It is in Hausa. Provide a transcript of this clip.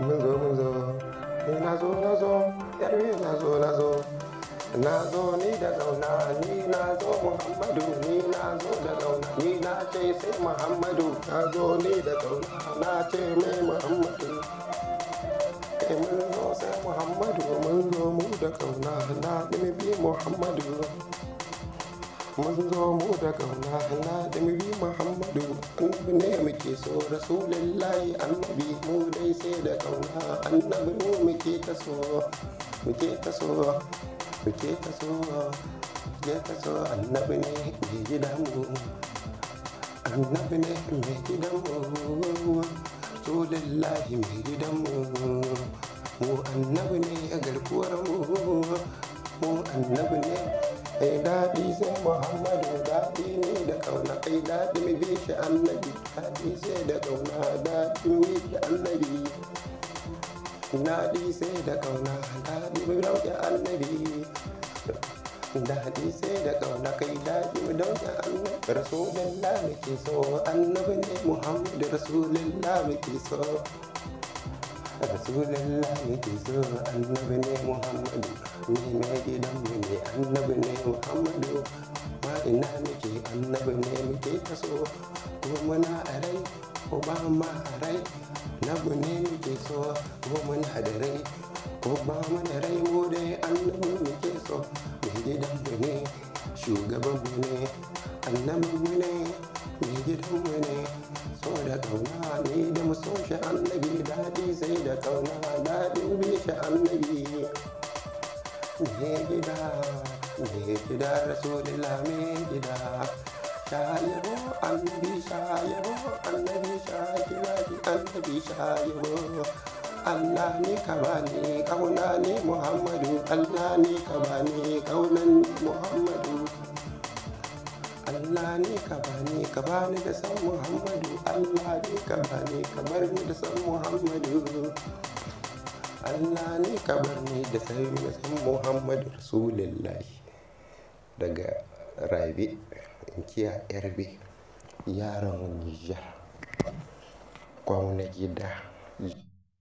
mun zo ni nazo yarbe nazo ni da kauna ni nazo Muhammadu ni nazo da kauna ni na ce sai Muhammadu nazo ni da kauna na ce mai Muhammadu mun zo sai Muhammadu mun zo mu da kauna na bi Muhammadu mun zo mu da kauna na bi Muhammadu annabi ne muke so rasulullahi annabi mu dai sai da kauna annabi mu muke ta so annabi ne mai gidanmu annabi ne mai gidanmu rasulullahi mai gidanmu mu annabi ne a garkuwarmu mu annabi ne ai daɗi sai Muhammadu daɗi ne da kauna ai daɗi mu bi shi annabi daɗi sai da kauna daɗi mu bi shi annabi daɗi sai da kauna daɗi mu dauke annabi daɗi sai da kauna kai daɗi mu dauke annabi rasulullah muke so annabi ne Muhammadu rasulullah muke so rasulullah muke so annabi ne Muhammadu ni mai gidanmu ne annabi ne Muhammadu ma ina muke annabi ne muke taso ko muna a rai ko ba ma a rai annabi ne muke so ko muna da rai ko ba mu da rai mu dai annabi muke so mai gidanmu ne shugabanmu ne annabinmu ne mai gidanmu ne so da kauna ne da mu so shi annabi daɗi sai da kauna daɗin bi shi annabi mai gida rasulullah mai gida shayabo annabi shayabo annabi shayabo Allah ne ka bani kauna ne Muhammadu Allah ne ka bani kaunan Muhammadu Allah ne ka bani da san Muhammadu Allah ne ka bani ka bar ni da san Muhammadu Allah ne ka bar ni da san Muhammadu Rasulullahi daga Rabi inkiya Yarbe yaron Nijar kwauna gida